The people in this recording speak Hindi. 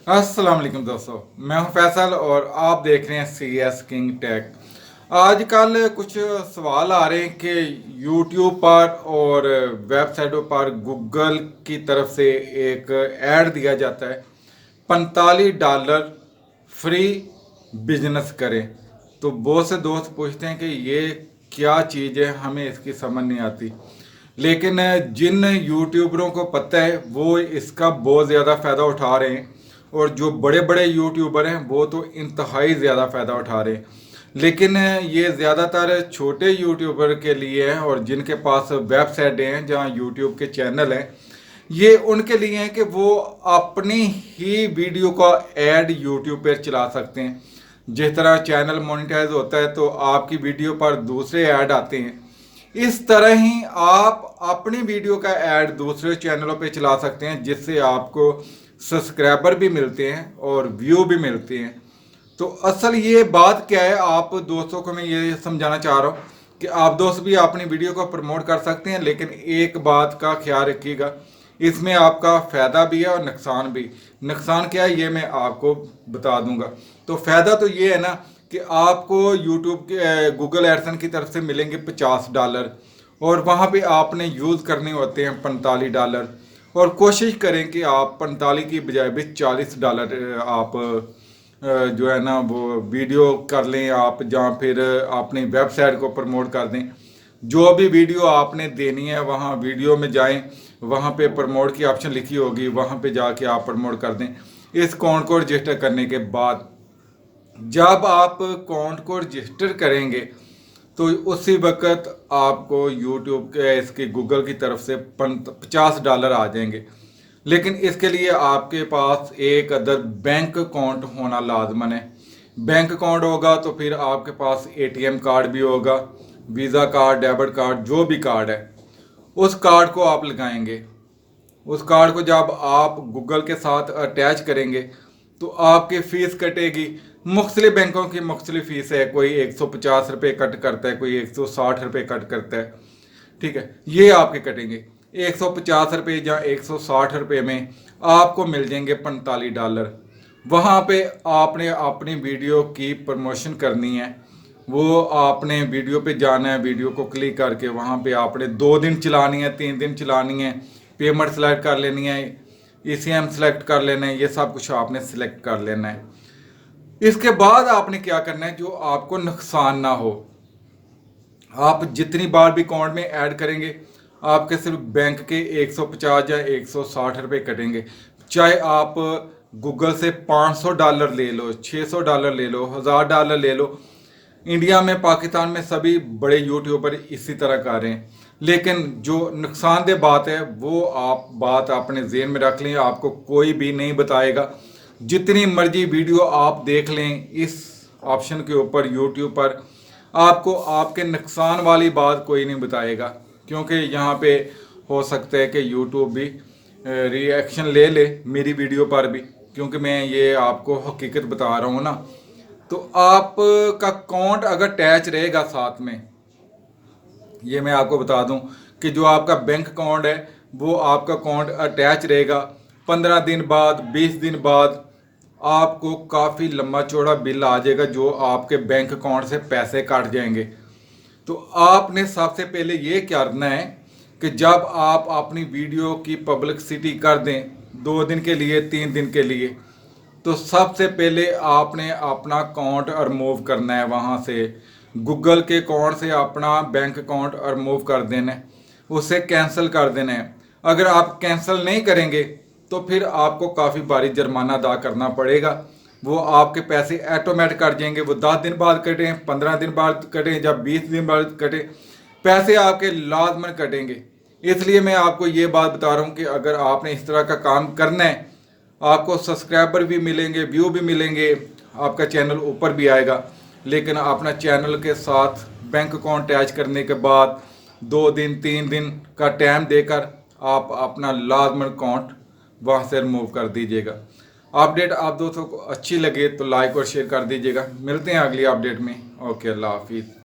अस्सलाम वालेकुम दोस्तों। मैं हूं फैसल और आप देख रहे हैं सी एस किंग टेक। आजकल कुछ सवाल आ रहे हैं कि यूट्यूब पर और वेबसाइटों पर गूगल की तरफ से एक ऐड दिया जाता है, $45 फ्री बिजनेस करें। तो बहुत से दोस्त पूछते हैं कि ये क्या चीज़ है, हमें इसकी समझ नहीं आती। लेकिन जिन यूट्यूबरों को पता है वो इसका बहुत ज़्यादा फ़ायदा उठा रहे हैं, और जो बड़े बड़े यूट्यूबर हैं वो तो इंतहाई ज़्यादा फ़ायदा उठा रहे हैं। लेकिन ये ज़्यादातर छोटे यूट्यूबर के लिए है, और जिनके पास वेबसाइटें हैं जहाँ यूट्यूब के चैनल हैं, ये उनके लिए है कि वो अपनी ही वीडियो का ऐड यूट्यूब पर चला सकते हैं। जिस तरह चैनल मोनेटाइज होता है तो आपकी वीडियो पर दूसरे ऐड आते हैं, इस तरह ही आप अपनी वीडियो का ऐड दूसरे चैनलों पे चला सकते हैं, जिससे आपको सब्सक्राइबर भी मिलते हैं और व्यू भी मिलते हैं। तो असल ये बात क्या है, आप दोस्तों को मैं ये समझाना चाह रहा हूँ कि आप दोस्त भी अपनी वीडियो को प्रमोट कर सकते हैं, लेकिन एक बात का ख्याल रखिएगा, इसमें आपका फ़ायदा भी है और नुकसान भी। नुकसान क्या है ये मैं आपको बता दूंगा। तो फ़ायदा तो ये है ना कि आपको यूट्यूब के गूगल एडसन की तरफ से मिलेंगे $50, और वहाँ पे आपने यूज़ करने होते हैं $45। और कोशिश करें कि आप 45 की बजाय भी $40 आप जो है ना वो वीडियो कर लें आप, जहाँ फिर अपनी वेबसाइट को प्रमोट कर दें। जो भी वीडियो आपने देनी है वहाँ वीडियो में जाएं, वहाँ पे प्रमोट की ऑप्शन लिखी होगी, वहाँ पे जाके आप प्रमोट कर दें। इस अकाउंट को रजिस्टर करने के बाद जब आप अकाउंट को रजिस्टर करेंगे तो उसी वक्त आपको यूट्यूब के इसके गूगल की तरफ से $50 आ जाएंगे। लेकिन इसके लिए आपके पास एक अदर बैंक अकाउंट होना लाजमन है। बैंक अकाउंट होगा तो फिर आपके पास एटीएम कार्ड भी होगा, वीज़ा कार्ड, डेबिट कार्ड, जो भी कार्ड है उस कार्ड को आप लगाएंगे। उस कार्ड को जब आप गूगल के साथ अटैच करेंगे तो आपकी फ़ीस कटेगी। मुख्तलिफ बैंकों की मुख्तलिफ फ़ीस है, कोई ₹150 कट करता है, कोई ₹160 कट करता है। ठीक है, ये आपके कटेंगे। ₹150 या ₹160 में आपको मिल जाएंगे $45। वहाँ पे आपने अपनी वीडियो की प्रमोशन करनी है। वो आपने वीडियो पे जाना है, वीडियो को क्लिक करके वहाँ पे आपने 2 दिन चलानी है, 3 दिन चलानी है, पेमेंट सेलेक्ट कर लेनी है, ईसीएम सेलेक्ट कर लेना है, ये सब कुछ आपने सेलेक्ट कर लेना है। इसके बाद आपने क्या करना है, जो आपको नुकसान ना हो। आप जितनी बार भी अकाउंट में ऐड करेंगे आपके सिर्फ बैंक के 150 या ₹160 कटेंगे। चाहे आप गूगल से $500 ले लो, $600 ले लो, $1000 ले लो। इंडिया में, पाकिस्तान में सभी बड़े यूट्यूबर इसी तरह कर रहे हैं। लेकिन जो नुकसानदेह बात है वो आप बात अपने जेहन में रख लें, आपको कोई भी नहीं बताएगा। जितनी मर्जी वीडियो आप देख लें इस ऑप्शन के ऊपर यूट्यूब पर, आपको आपके नुकसान वाली बात कोई नहीं बताएगा, क्योंकि यहाँ पे हो सकता है कि यूट्यूब भी रिएक्शन ले ले मेरी वीडियो पर भी, क्योंकि मैं ये आपको हकीकत बता रहा हूँ ना। तो आपका अकाउंट अगर अटैच रहेगा साथ में, ये मैं आपको बता दूं कि जो आपका बैंक अकाउंट है वो आपका अकाउंट अटैच रहेगा। 15 दिन बाद, 20 दिन बाद आपको काफ़ी लंबा चौड़ा बिल आ जाएगा, जो आपके बैंक अकाउंट से पैसे काट जाएंगे। तो आपने सबसे पहले ये करना है कि जब आप अपनी वीडियो की पब्लिसिटी कर दें 2 दिन के लिए, 3 दिन के लिए, तो सबसे पहले आपने अपना अकाउंट रिमूव करना है। वहाँ से गूगल के अकाउंट से अपना बैंक अकाउंट रिमूव कर देना है, उसे कैंसिल कर देना है। अगर आप कैंसिल नहीं करेंगे तो फिर आपको काफ़ी भारी जुर्माना अदा करना पड़ेगा। वो आपके पैसे ऑटोमेटिक कट जाएंगे। वो 10 दिन बाद कटें, 15 दिन बाद कटें, जब 20 दिन बाद कटें, पैसे आपके लाजमन कटेंगे। इसलिए मैं आपको ये बात बता रहा हूँ कि अगर आपने इस तरह का काम करना है, आपको सब्सक्राइबर भी मिलेंगे, व्यू भी मिलेंगे, आपका चैनल ऊपर भी आएगा। लेकिन अपना चैनल के साथ बैंक अकाउंट अटैच करने के बाद 2 दिन 3 दिन का टाइम देकर आप अपना लाजमन अकाउंट वहाँ से रिमूव कर दीजिएगा। अपडेट आप दोस्तों को अच्छी लगे तो लाइक और शेयर कर दीजिएगा। मिलते हैं अगली अपडेट में। ओके, अल्लाह हाफिज़।